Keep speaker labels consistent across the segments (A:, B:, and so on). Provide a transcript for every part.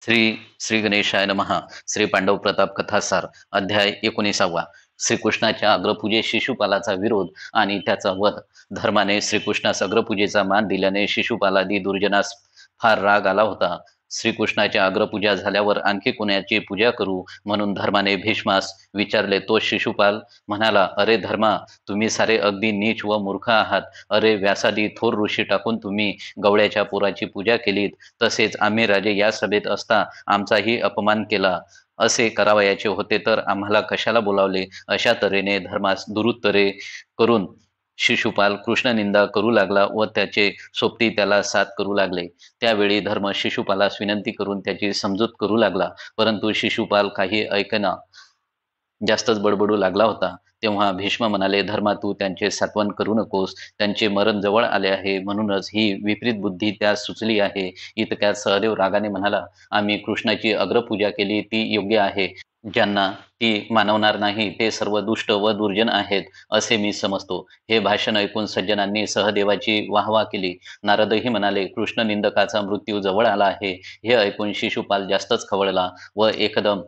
A: श्री श्री गणेशाय नमः. श्री पांडव प्रताप कथासार अध्याय 19. श्रीकृष्णाच्या अग्रपूजे शिशुपालाचा विरोध आणि त्याचा वध. धर्माने श्रीकृष्णास अग्रपूजेचा मान दिल्याने शिशुपालादी दुर्जनास फार राग आला होता. श्रीकृष्णाच्या अग्रपूजा झाल्यावर आणखी कोणाची पूजा करू म्हणून धर्माने भीष्मास विचारले. तो शिशुपाल म्हणाला, अरे धर्मा, तुम्ही सारे अगदी नीच व मूर्ख आहात. अरे व्यासादी थोर ऋषी टाकून तुम्ही गवळ्याच्या पोराची पूजा केलीत, तसेच आम्ही राजे या सभेत असता आमचाही अपमान केला. असे करावयाचे होते तर आम्हाला कशाला बोलावले. अशा तऱ्हेने धर्मास दुरुत्तरे करून शिशुपाल कृष्णनिंदा करू लागला व त्याचे सोबती त्याला साथ करू लागले. त्यावेळी धर्म शिशुपालास विनंती करून त्याची समजूत करू लागला, परंतु शिशुपाल काही ऐकेना, जास्तच बडबडू लागला होता. तेव्हा भीष्म म्हणाले, धर्मा, तू त्यांचे सात्वन करू नकोस. त्यांचे मरण जवळ आले आहे, म्हणूनच ही विपरीत बुद्धी त्यास सुचली आहे. इतक्यात सहदेव रागाने म्हणाला, आम्ही कृष्णाची अग्रपूजा केली ती योग्य आहे. ज्यांना ती मानवणार नाही ते सर्व दुष्ट व दुर्जन आहेत असे मी समजतो. हे भाषण ऐकून सज्जनांनी सहदेवाची वाहवा केली. नारदही म्हणाले, कृष्ण निंदकाचा मृत्यू जवळ आला आहे. हे ऐकून शिशुपाल जास्तच खवळला व एकदम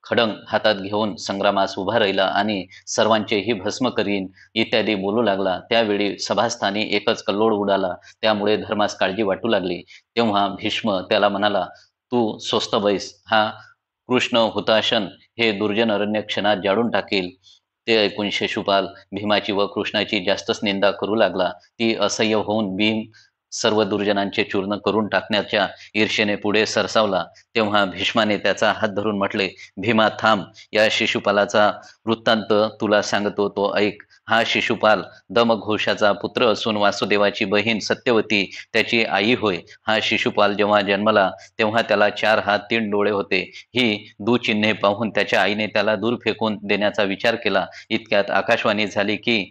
A: खडंग हातात घेऊन संग्रामास उभा राहिला आणि सर्वांचेही भस्म करीन इत्यादी बोलू लागला. त्यावेळी सभास्थानी एकच कल्लोळ उडाला. त्यामुळे धर्मास काळजी वाटू लागली. तेव्हा भीष्म त्याला म्हणाला, तू स्वस्थ बैस. हा कृष्ण हुताशन हे दुर्जन अरण्य क्षणात जाळून टाकेल. ते ऐकून शिशुपाल भीमाची व कृष्णाची जास्तच निंदा करू लागला. ती असह्य होऊन भीम सर्व दुर्जनांचे चूर्ण करून टाकण्याच्या ईर्षेने पुढे सरसावला. तेव्हा भीष्माने त्याचा हात धरून म्हटले, भीमा थांब, या शिशुपालाचा वृत्तांत तुला सांगतो, तो ऐक. हा शिशुपाल दमघोषाचा पुत्र असून वासुदेवाची बहीण सत्यवती त्याची आई होय. हा शिशुपाल जेव्हा जन्मला तेव्हा त्याला 4 हात 3 डोळे होते. ही दुचिन्हे पाहून त्याच्या आईने त्याला दूर फेकून देण्याचा विचार केला. इतक्यात आकाशवाणी झाली की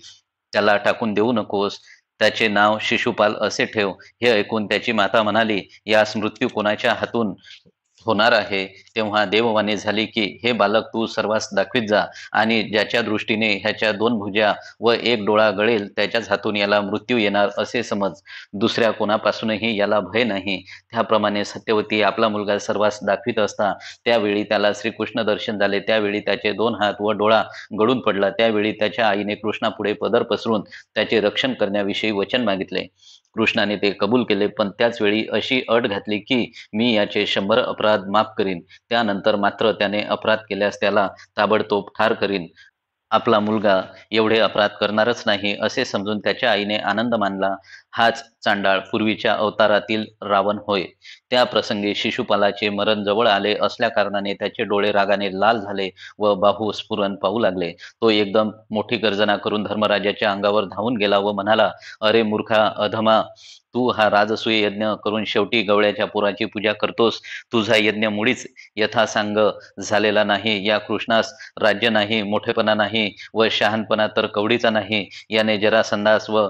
A: त्याला टाकून देऊ नकोस, त्याचे नाव शिशुपाल असे ठेव. हे ऐकून त्याची माता म्हणाली, यास मृत्यू कोणाच्या हातून होणार आहे. तेव्हा देववाणी झाली की हे बालक तू सर्वांस दाखवीत जा आणि ज्याच्या दृष्टीने ह्याच्या 2 भुजा व 1 डोळा गळेल त्याच्याच हातून याला मृत्यू येणार असे समज. दुसऱ्या कोणापासूनही याला भय नाही. त्याप्रमाणे सत्यवती आपला मुलगा सर्वांस दाखवीत असता त्यावेळी त्याला श्रीकृष्ण दर्शन झाले. त्यावेळी त्याचे 2 हात व डोळा गळून पडला. त्यावेळी त्याच्या आईने कृष्णापुढे पदर पसरून त्याचे रक्षण करण्याविषयी वचन मागितले. कृष्णाने ते कबूल केले, पण त्याच वेळी अशी अट घातली की मी याचे 100 अपराध माफ करीन. त्यानंतर मात्र त्याने अपराध केल्यास त्याला ताबडतोब ठार करीन. आपला मुलगा एवढे अपराध करणारच नाही असे समजून त्याच्या आईने आनंद मानला. हाच चांडाळ पूर्वीच्या अवतारातील रावण होय. त्या प्रसंगी शिशुपालाचे मरण जवळ आले असल्या कारणाने त्याचे डोळे रागाने लाल झाले व बाहू स्फुरण पाहू लागले. तो एकदम मोठी गर्जना करून धर्मराजाच्या अंगावर धावून गेला व म्हणाला, अरे मूर्खा अधमा, तू हा राजसूय यज्ञ करून शेवटी गवळ्याच्या पोराची पूजा करतोस. तुझा यज्ञ मुळीच यथासांग झालेला नाही. या कृष्णास राज्य नाही, मोठेपणा नाही व शहाणपणा तर कवडीचा नाही. याने जरासंधास व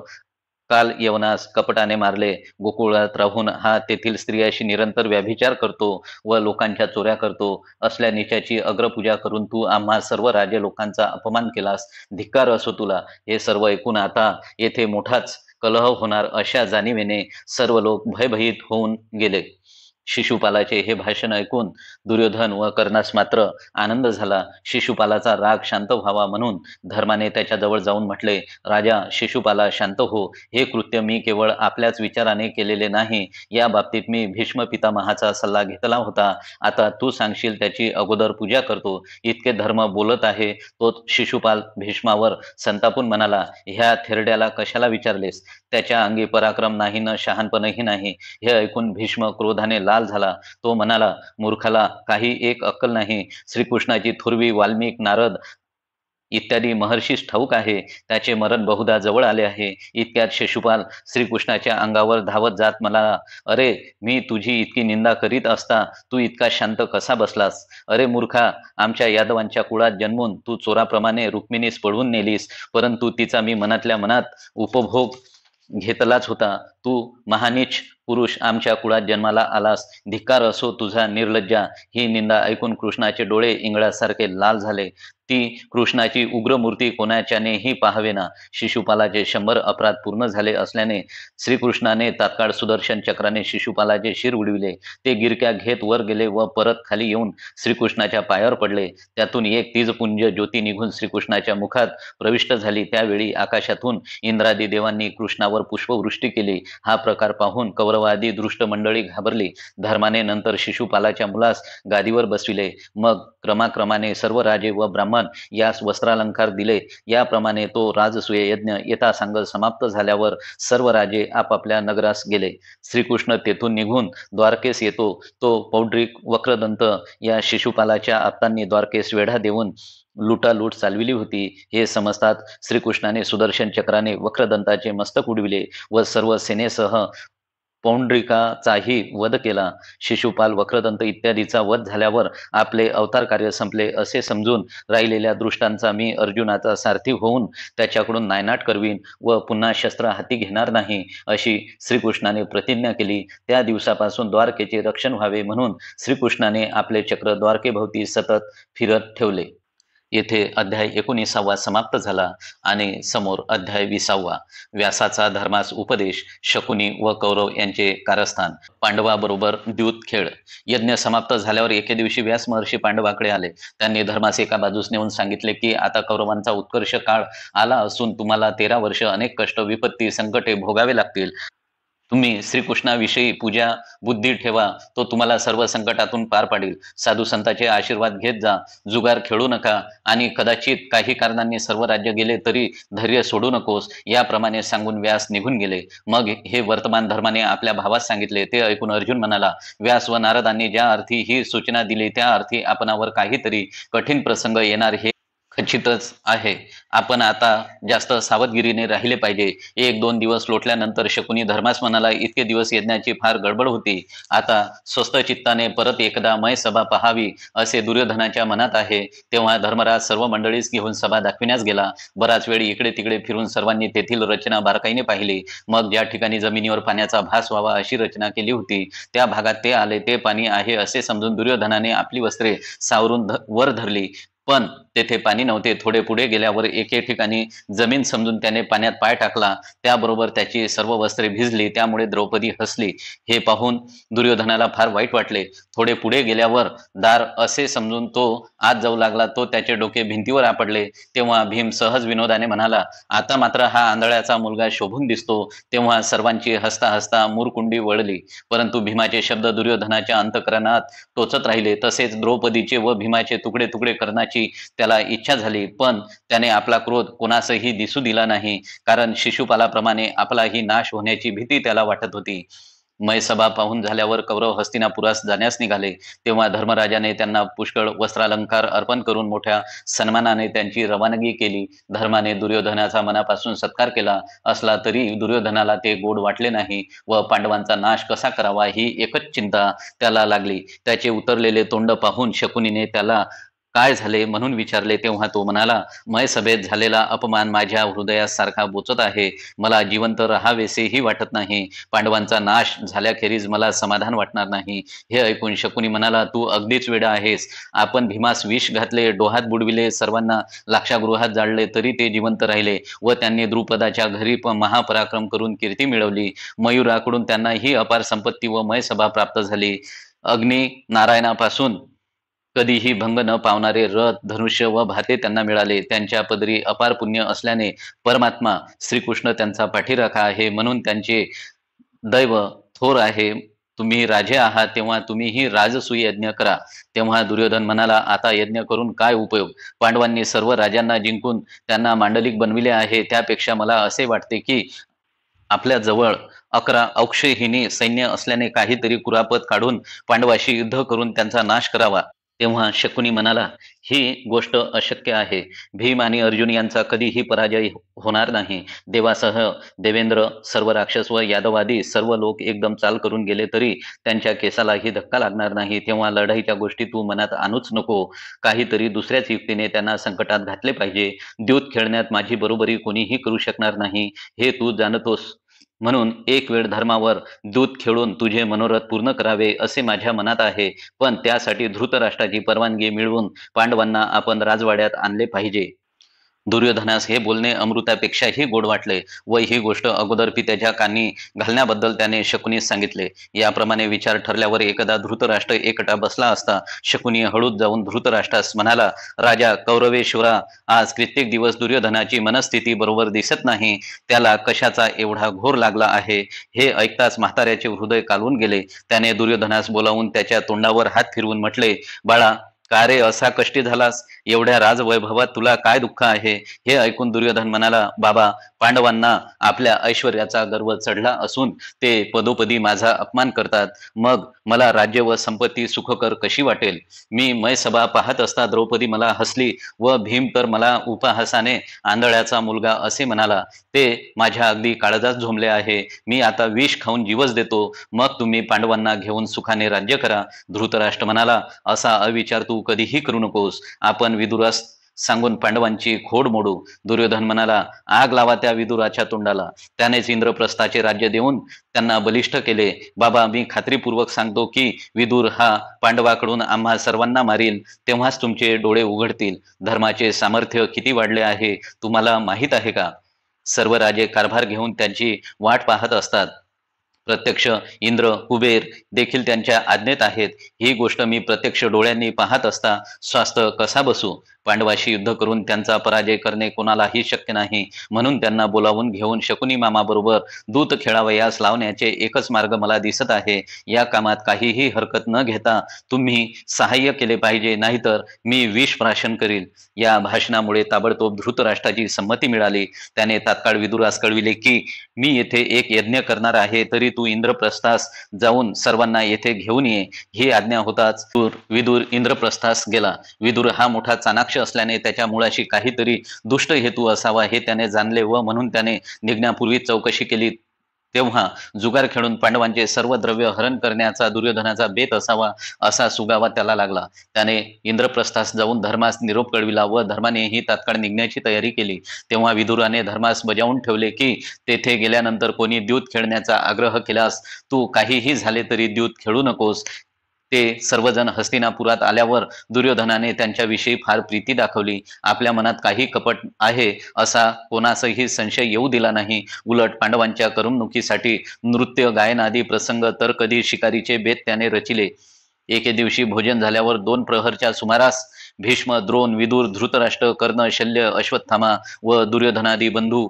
A: काल यवनास कपटाने मारले. गोकुळात राहून हा तेथील स्त्रियाशी निरंतर व्याभिचार करतो व लोकांच्या चोऱ्या करतो. असल्या नीचाची अग्रपूजा करून तू आम्हा सर्व राजे लोकांचा अपमान केलास. धिक्कार असो तुला. हे सर्व ऐकून आता येथे मोठाच कलह होणार अशा जाणीवेने सर्व लोक भयभीत होऊन गेले. शिशुपालाचे हे भाषण ऐकून दुर्योधन व कर्णास मात्र आनंद झाला. शिशुपालाचा राग शांत व्हावा म्हणून धर्माने त्याच्याजवळ जाऊन म्हटले, राजा शिशुपाला शांत हो. हे कृत्य मी केवळ आपल्याच विचाराने केलेले नाही. या बाबतीत मी भीष्म पितामहाचा सल्ला घेतला होता. आता तू सांगशील त्याची अगोदर पूजा करतो. इतके धर्म बोलत आहे. तो शिशुपाल भीष्मावर संतापून म्हणाला, ह्या थेरड्याला कशाला विचारलेस. त्याच्या अंगी पराक्रम नाही न शहाणपणही नाही. हे ऐकून भीष्म क्रोधाने लाल झाला. तो म्हणाला, मूर्खाला काही एक अक्कल नाही. श्रीकृष्णाची थोरवी वाल्मिक, नारद इत्यादी महर्षीस ठाऊक आहे त्याचे मरण बहुधा जवळ आले आहे. इतक्यात शिशुपाल श्रीकृष्णाच्या अंगावर धावत जात म्हणाला, अरे मी तुझी इतकी निंदा करीत असता तू इतका शांत कसा बसलास. अरे मूर्खा, आमच्या यादवांच्या कुळात जन्मून तू चोराप्रमाणे रुक्मिणीस पळवून नेलीस, परंतु तिचा मी मनातल्या मनात उपभोग घेतलाच होता. तू महानीच पुरुष आमच्या कुळात जन्माला आलास. धिक्कार असो तुझा निर्लज्जा. ही निंदा ऐकून कृष्णाचे डोळे इंगळासारखे लाल झाले. ती कृष्णाची उग्र मूर्ती कोणाच्यानेही पाहावेना. शिशुपालाचे 100 अपराध पूर्ण झाले असल्याने श्रीकृष्णाने तात्काळ सुदर्शन चक्राने शिशुपालाचे शिर उडविले. ते गिरक्या घेत वर गेले व परत खाली येऊन श्रीकृष्णाच्या पायावर पडले. त्यातून एक तीजपुंज ज्योती निघून श्रीकृष्णाच्या मुखात प्रविष्ट झाली. त्यावेळी आकाशातून इंद्रादी देवांनी कृष्णावर पुष्पवृष्टी केली. हा प्रकार पाहून कौरवादी दृष्ट मंडळी घाबरली. धर्माने नंतर शिशुपालाच्या मुलास गादीवर बसविले. मग क्रमाक्रमाने सर्व राजे व ब्राह्मण यास वस्त्रालंकार दिले. याप्रमाणे तो राजसूय यज्ञ यथासांग समाप्त झाल्यावर सर्व राजे आपापल्या नगरास गेले. श्रीकृष्ण तेथून निघून द्वारकेस येतो. तो पौंड्रिक वक्रदंत या शिशुपालाच्या आप्तांनी द्वारकेस वेढा देऊन लुटालूट चालविली होती. हे समजतात श्रीकृष्णाने सुदर्शन चक्राने वक्रदंताचे मस्तक उडविले व सर्व सेनेसह पौंड्रिकाचाही वध केला. शिशुपाल, वक्रदंत इत्यादीचा वध झाल्यावर आपले अवतार कार्य संपले असे समजून राहिलेल्या दृष्टांचा मी अर्जुनाचा सारथी होऊन त्याच्याकडून नायनाट करवीन व पुन्हा शस्त्र हाती घेणार नाही अशी श्रीकृष्णाने प्रतिज्ञा केली. त्या दिवसापासून द्वारकेचे रक्षण व्हावे म्हणून श्रीकृष्णाने आपले चक्र द्वारकेभोवती सतत फिरत ठेवले. येथे अध्याय 19 समाप्त झाला आणि समोर अध्याय 20. व्यासाचा धर्मास उपदेश, शकुनी व कौरव यांचे कारस्थान, पांडवाबरोबर द्यूत खेळ. यज्ञ समाप्त झाल्यावर एके दिवशी व्यास महर्षी पांडवाकडे आले. त्यांनी धर्मास एका बाजूस नेऊन सांगितले की आता कौरवांचा उत्कर्ष काळ आला असून तुम्हाला 13 वर्ष अनेक कष्ट, विपत्ती, संकटे भोगावे लागतील. तुम्ही श्रीकृष्णाविषयी पूजा बुद्धी ठेवा, तो तुम्हाला सर्व संकटातून पार पाडील. साधू संतांचे आशीर्वाद घेत जा, जुगार खेळू नका आणि कदाचित काही कारणांनी सर्व राज्य गेले तरी धैर्य सोडू नकोस. याप्रमाणे सांगून व्यास निघून गेले. मग हे वर्तमान धर्माने आपल्या भावास सांगितले. ते ऐकून अर्जुन म्हणाला, व्यास व नारदांनी ज्या अर्थी ही सूचना दिली त्या अर्थी आपणावर काहीतरी कठीण प्रसंग येणार हे खचितच आहे. आपण आता जास्त सावधगिरीने राहिले पाहिजे. 1-2 दिवस लोटल्यानंतर शकुनी धर्मास म्हणाला, इतके दिवस यज्ञाची फार गडबड होती. आता स्वस्थ चित्ताने परत एकदा मय सभा पहावी असे दुर्योधनाच्या मनात आहे. तेव्हा धर्मराज सर्व मंडळीस घेऊन सभा दाखविण्यास गेला. बराच वेळ इकडे तिकडे फिरून सर्वांनी तेथील रचना बारकाईने पाहिली. मग ज्या ठिकाणी जमिनीवर पाण्याचा भास व्हावा अशी रचना केली होती त्या भागात ते आले. ते पाणी आहे असे समजून दुर्योधनाने आपली वस्त्रे सावरून वर धरली, पण तेथे पाणी नव्हते. थोडे पुढे गेल्यावर एके ठिकाणी जमीन समजून त्याने पाण्यात पाय टाकला. त्याबरोबर त्याची सर्व वस्त्रे भिजली. त्यामुळे द्रौपदी हसली. हे पाहून दुर्योधनाला फार वाईट वाटले. थोडे पुढे गेल्यावर दार असे समजून तो आत जाऊ लागला. तो त्याचे डोके भिंतीवर आपडले. तेव्हा भीम सहज विनोदाने म्हणाला, आता मात्र हा आंधळ्याचा मुलगा शोभून दिसतो. तेव्हा सर्वांची हसता हसता मूरकुंडी वळली. परंतु भीमाचे शब्द दुर्योधनाच्या अंतःकरणात टोचत राहिले. तसेच द्रौपदीचे व भीमाचे तुकडे तुकडे करण्याची त्याला इच्छा झाली, पण त्याने आपला क्रोध कोणासही दिसू दिला नाही, कारण शिशुपालाप्रमाणे आपलाही नाश होण्याची भीती त्याला वाटत होती. मयसभा पाहून झाल्यावर कौरव हस्तिनापुरास जाण्यास निघाले. तेव्हा धर्मराजाने त्यांना पुष्कळ वस्त्रालंकार अर्पण करून मोठ्या सन्मानाने त्यांची रवानगी केली. धर्माने दुर्योधनाचा मनापासून सत्कार केला असला तरी दुर्योधनाला ते गोड वाटले नाही व पांडवांचा नाश कसा करावा ही एकच चिंता त्याला लागली. त्याचे उतरलेले तोंड पाहून शकुनीने त्याला काय झाले म्हणून विचारले. तेव्हा तो म्हणाला, मयसभेत झालेला अपमान माझ्या हृदयात सारखा बोचत आहे. मला जिवंत राहावेसेही वाटत नाही. पांडवांचा नाश झाल्याखेरीज मला समाधान वाटणार नाही. हे ऐकून शकुनी म्हणाला, तू अगदीच वेडा आहेस. आपण भीमास विष घातले, डोहात बुडविले, सर्वांना लाक्षागृहात जाळले तरी ते जिवंत राहिले व त्यांनी द्रुपदाच्या घरी महापराक्रम करून कीर्ती मिळवली. मयूराकडून त्यांना ही अपार संपत्ती व मयसभा प्राप्त झाली. अग्नी नारायणापासून कधीही भंग न पावणारे रथ, धनुष्य व भाते त्यांना मिळाले. त्यांच्या पदरी अपार पुण्य असल्याने परमात्मा श्रीकृष्ण त्यांचा पाठीराखा आहे, म्हणून त्यांचे दैव थोर आहे. तुम्ही राजे आहात तेव्हा तुम्हीही राजसूय यज्ञ करा. तेव्हा दुर्योधन म्हणाला, आता यज्ञ करून काय उपयोग? पांडवांनी सर्व राजांना जिंकून त्यांना मांडलिक बनविले आहे. त्यापेक्षा मला असे वाटते की आपल्या जवळ 11 अक्षयहिनी सैन्य असल्याने काहीतरी कुरापत काढून पांडवाशी युद्ध करून त्यांचा नाश करावा. तेव्हा शकुनी म्हणाला, ही गोष्ट अशक्य आहे. भीम आणि अर्जुन यांचा कधीही पराजय होणार नाही. देवासह देवेंद्र, सर्व राक्षस व यादवादी सर्व लोक एकदम चाल करून गेले तरी त्यांच्या केसालाही धक्का लागणार नाही. तेव्हा लढाईच्या गोष्टी तू मनात आणूच नको. काहीतरी दुसऱ्याच युक्तीने त्यांना संकटात घातले पाहिजे. द्यूत खेळण्यात माझी बरोबरी कोणीही करू शकणार नाही हे तू जाणतोस. म्हणून एक वेळ धर्मावर दूत खेळून तुझे मनोरथ पूर्ण करावे असे माझ्या मनात आहे. पण त्यासाठी धृतराष्ट्राची परवानगी मिळवून पांडवांना आपण राजवाड्यात आणले पाहिजे. दुर्योधनास हे बोलणे अमृतापेक्षाही गोड वाटले व ही गोष्ट अगोदर पित्याच्या कानी घालण्याबद्दल त्याने शकुनीस सांगितले. याप्रमाणे विचार ठरल्यावर एकदा धृतराष्ट्र एकटा बसला असता शकुनी हळूच जाऊन धृतराष्ट्रास म्हणाला, राजा कौरवेश्वरा, आज कित्येक दिवस दुर्योधनाची मनस्थिती बरोबर दिसत नाही. त्याला कशाचा एवढा घोर लागला आहे. हे ऐकताच म्हाताऱ्याचे हृदय कालवून गेले. त्याने दुर्योधनास बोलावून त्याच्या तोंडावर हात फिरवून म्हटले, बाळा, का रे असा कष्टी झालास? एवढ्या राजवैभवात तुला काय दुःख आहे? हे ऐकून दुर्योधन म्हणाला, बाबा, पांडवांना आपल्या ऐश्वर्याचा गर्व चढला असून ते पदोपदी माझा अपमान करतात. मग मला राज्य व संपत्ती सुखकर कशी वाटेल? मी मयसभा पाहत असता द्रौपदी मला हसली व भीम तर मला उपहासाने आंधळ्याचा मुलगा असे म्हणाला. ते माझ्या अगदी काळजात झोंबले आहे. मी आता विष खाऊन जीवच देतो. मग तुम्ही पांडवांना घेऊन सुखाने राज्य करा. धृतराष्ट्र म्हणाला, असा अविचार तू कधीही करू नकोस. आपण विदुरास सांगून पांडवांची खोड मोडू. दुर्योधन म्हणाला, आग लावा त्या विदुराच्या तोंडाला. त्यानेच इंद्रप्रस्थाचे राज्य देऊन त्यांना बलिष्ठ केले. बाबा, मी खात्रीपूर्वक सांगतो की विदुर हा पांडवाकडून आम्हा सर्वांना मारील. तेव्हाच तुमचे डोळे उघडतील. धर्माचे सामर्थ्य किती वाढले आहे तुम्हाला माहीत आहे का? सर्व राजे कारभार घेऊन त्यांची वाट पाहत असतात. प्रत्यक्ष इंद्र, कुबेर देखील त्यांच्या आज्ञेत आहेत. ही गोष्ट मी प्रत्यक्ष डोळ्यांनी पाहत असता स्वास्थ कसा बसू? पांडवाशी युद्ध करून त्यांचा पराजय करणे कोणालाही शक्य नाही. म्हणून त्यांना बोलावून घेऊन शकुनी मामा बरोबर दूत खेळावयास लावण्याचे एकच मार्ग मला दिसत आहे. या कामात काहीही हरकत न घेता तुम्ही सहाय्य केले पाहिजे, नाहीतर मी विष प्राशन करील. या भाषणामुळे ताबडतोब धृतराष्ट्राची संमती मिळाली. त्याने तात्काळ विदुरास कळविले की मी येथे एक यज्ञ करणार आहे, तरी तू इंद्रप्रस्थास जाऊन सर्वांना येथे घेऊन ये. ही आज्ञा होताच विदुर इंद्रप्रस्थास गेला. विदुर हा मोठा चाणाक्ष असल्याने त्याच्या मुळाशी काहीतरी दुष्ट हेतू असावा हे त्याने जाणले व म्हणून त्याने निघण्यापूर्वी चौकशी केली. तेव्हा जुगार खेळून पांडवांचे सर्व द्रव्य हरण करण्याचा दुर्योधनाचा बेत असावा असा सुगावा त्याला लागला. त्याने इंद्रप्रस्थास जाऊन धर्मास निरोप कळविला व धर्मानेही तात्काळ निघण्याची तयारी केली. तेव्हा विदुराने धर्मास बजावून ठेवले की तेथे गेल्यानंतर कोणी द्यूत खेळण्याचा आग्रह केल्यास तू काहीही झाले तरी द्यूत खेळू नकोस. ते सर्वजण हस्तिनापुरात आल्यावर दुर्योधनाने त्यांच्याविषयी फार प्रीती दाखवली. आपल्या मनात काही कपट आहे असा कोणासही संशय येऊ दिला नाही. उलट पांडवांच्या करमणुकीसाठी नृत्य, गायन आदी प्रसंग तर कधी शिकारीचे बेत त्याने रचिले. एके दिवशी भोजन झाल्यावर 2 प्रहरच्या सुमारास भीष्म, द्रोण, विदुर, धृतराष्ट्र, कर्ण, शल्य, अश्वत्थामा व दुर्योधनादी बंधू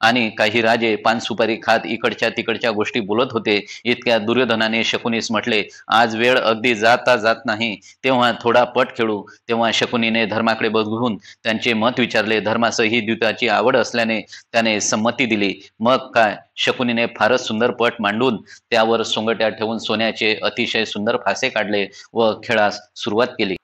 A: आणि काही राजे पान सुपारी खात इकडच्या तिकडच्या गोष्टी बोलत होते. इतक्या दुर्योधनाने शकुनीस म्हटले, आज वेळ अगदी जाता जात नाही, तेव्हा थोडा पट खेळू. तेव्हा शकुनीने धर्माकडे बघून त्यांचे मत विचारले. धर्मासही द्यूताची आवड असल्याने त्याने संमती दिली. मग काय, शकुनीने फारच सुंदर पट मांडून त्यावर सोंगट्या ठेवून सोन्याचे अतिशय सुंदर फासे काढले व खेळास सुरुवात केली.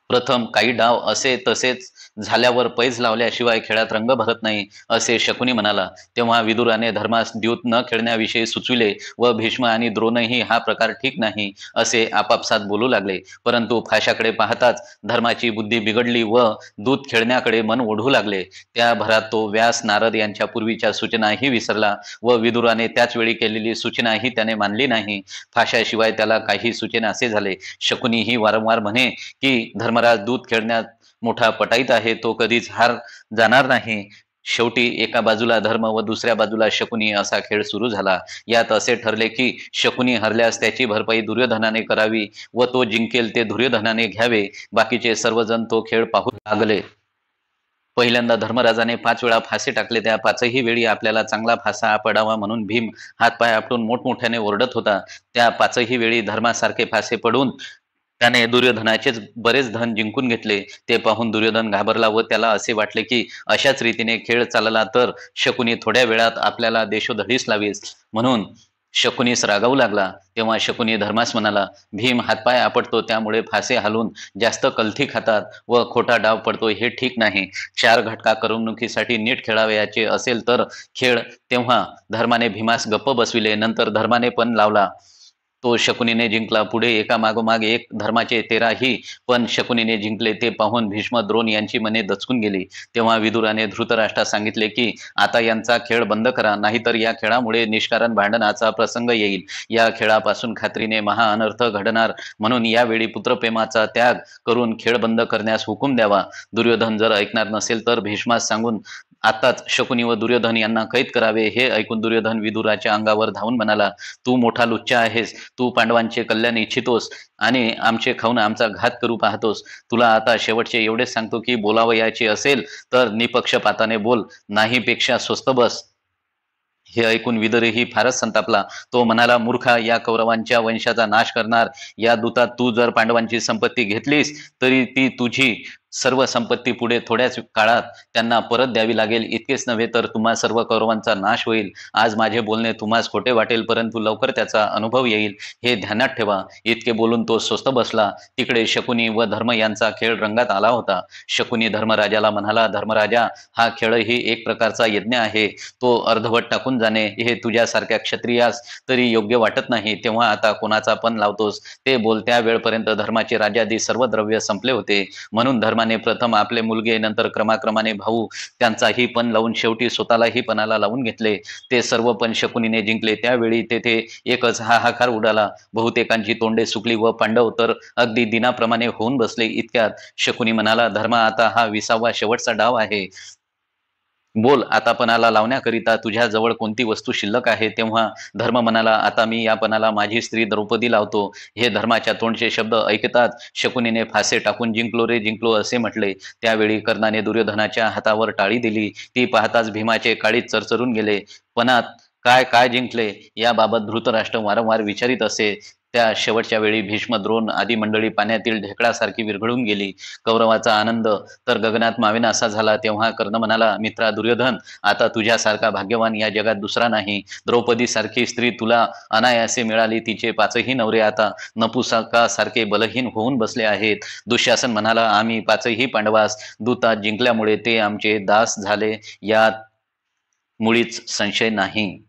A: प्रथम काही डाव असे तसेच झाल्यावर पैज लावल्याशिवाय खेळात रंग भरत नाही असे शकुनी म्हणाला. तेव्हा विदुराने धर्मास द्यूत न खेळण्याविषयी सुचविले व भीष्म आणि द्रोणही हा प्रकार ठीक नाही असे आपापसात बोलू लागले. परंतु फाशाकडे पाहताच धर्माची बुद्धी बिघडली व दूत खेळण्याकडे मन ओढू लागले. त्या भरात तो व्यास, नारद यांच्या पूर्वीच्या सूचनाही विसरला व विदुराने त्याच वेळी केलेली सूचनाही त्याने मानली नाही. फाशाशिवाय त्याला काही सुचेना असे झाले. शकुनी ही वारंवार म्हणे की धर्मराज दूत खेळण्यात मोठा पटाईत आहे, तो कधीच हार जाणार नाही. शेवटी एका बाजूला धर्म व दुसऱ्या बाजूला शकुनी असा खेळ सुरू झाला. यात असे ठरले की शकुनी हरल्यास त्याची भरपाई दुर्योधनाने करावी व तो जिंकेल ते दुर्योधनाने घ्यावे. बाकीचे सर्वजण तो खेळ पाहू लागले. पहिल्यांदा धर्मराजाने 5 वेळा फासे टाकले. त्या 5ही वेळी आपल्याला चांगला फासा पडावा म्हणून भीम हातपाय आपटून मोठमोठ्याने ओरडत होता. त्या 5ही वेळी धर्मासारखे फासे पडून त्याने दुर्योधनाचेच बरेच धन जिंकून घेतले. ते पाहून दुर्योधन घाबरला व त्याला असे वाटले की अशाच रीतीने खेळ चालला तर शकुनी थोड्या वेळात आपल्याला देशोधडीस लावीस. म्हणून शकुनीस रागावू लागला. तेव्हा शकुनी धर्मास म्हणाला, भीम हातपाय आपटतो त्यामुळे फासे हालून जास्त कलथी खातात व खोटा डाव पडतो, हे ठीक नाही. 4 घटका करमणुकीसाठी नीट खेळावयाचे असेल तर खेळ. तेव्हा धर्माने भीमास गप्प बसविले. नंतर धर्माने पण लावला. तो शकुनीने जिंकला. पुढे एकामागोमाग एक धर्माचे 13ही पण शकुनीने जिंकले. ते पाहून भीष्म, द्रोण यांची मने दचकून गेली. तेव्हा विदुराने धृतराष्ट्रास सांगितले की आता यांचा खेळ बंद करा, नाहीतर या खेळामुळे निष्कारण भांडणाचा प्रसंग येईल. या खेळापासून खात्रीने महाअनर्थ घडणार, म्हणून यावेळी पुत्रप्रेमाचा त्याग करून खेळ बंद करण्यास हुकूम द्यावा. दुर्योधन जर ऐकणार नसेल तर भीष्मास सांगून आताच शकुनी व दुर्योधन यांना कैद करावे. हे ऐकून दुर्योधन विदुराच्या अंगावर धावून म्हणाला, तू मोठा लुच्चा आहेस. तू पांडवांचे कल्याण इच्छितोस आणि आमचे खाऊन आमचा घात करू पाहतोस. तुला आता शेवटचे एवढेच सांगतो की बोलावयाचे असेल तर निपक्षपाताने बोल, नाही पेक्षा स्वस्थ बस. हे ऐकून विदुरही फारच संतापला. तो म्हणाला, मूर्खा, या कौरवांच्या वंशाचा नाश करणार या दूतात तू जर पांडवांची संपत्ती घेतलीस तरी ती तुझी सर्व संपत्ती पुढे थोड्याच काळात त्यांना परत द्यावी लागेल. इतकेच नव्हे तर तुम्हा सर्व कौरवांचा नाश होईल. आज माझे बोलणे तुम्हास खोटे वाटेल, परंतु लवकर त्याचा अनुभव येईल, हे ध्यानात ठेवा. इतके बोलून तो स्वस्थ बसला. तिकडे शकुनी व धर्म यांचा खेळ रंगात आला होता. शकुनी धर्मराजाला म्हणाला, धर्मराजा, हा खेळही एक प्रकारचा यज्ञ आहे. तो अर्धवट टाकून जाणे हे तुझ्यासारख्या क्षत्रियास तरी योग्य वाटत नाही. तेव्हा आता कोणाचा पण लावतोस ते बोल. त्या वेळपर्यंत धर्माचे राज्यादी सर्व द्रव्य संपले होते. म्हणून धर्माने प्रथम आपले मुलगे, नंतर क्रमाक्रमाने भाऊ, त्यांचाही पण लावून शेवटी स्वतःलाही पणाला लावून घेतले. ते सर्व पण शकुनीने जिंकले. त्यावेळी तेथे एकच हाहाकार उडाला. बहुतेकांची तोंडे सुकली व पांडव तर अगदी दिनाप्रमाणे होऊन बसले. इतक्यात शकुनी म्हणाला, धर्मा, आता हा 20वा शेवटचा डाव आहे. बोल, आता पणाला लावण्याकरिता तुझ्या जवळ कोणती वस्तू शिल्लक आहे? तेव्हा धर्म म्हणाला, आता मी या पणाला माझी स्त्री द्रौपदी लावतो. हे धर्माच्या तोंडचे शब्द ऐकताच शकुनीने फासे टाकून जिंकलो रे जिंकलो असे म्हटले. त्यावेळी कर्णाने दुर्योधनाच्या हातावर टाळी दिली. ती पाहताच भीमाचे काळीज चरचरून गेले. पणात काय काय जिंकले याबाबत धृतराष्ट्र वारंवार विचारित असे. त्या शेवटच्या वेळी भीष्म, द्रोण आदी मंडळी पाण्यातील ढेकळासारखी विरघळून गेली. कौरवाचा आनंद तर गगनात मावेनासा झाला. तेव्हा कर्ण म्हणाला, मित्रा दुर्योधन, आता तुझ्यासारखा भाग्यवान या जगात दुसरा नाही. द्रौपदी सारखी स्त्री तुला अनायासे मिळाली. तिचे 5ही नवरे आता नपुसकासारखे बलहीन होऊन बसले आहेत. दुःशासन म्हणाला, आम्ही 5ही पांडवास दूतात जिंकल्यामुळे ते आमचे दास झाले, यात मुळीच संशय नाही.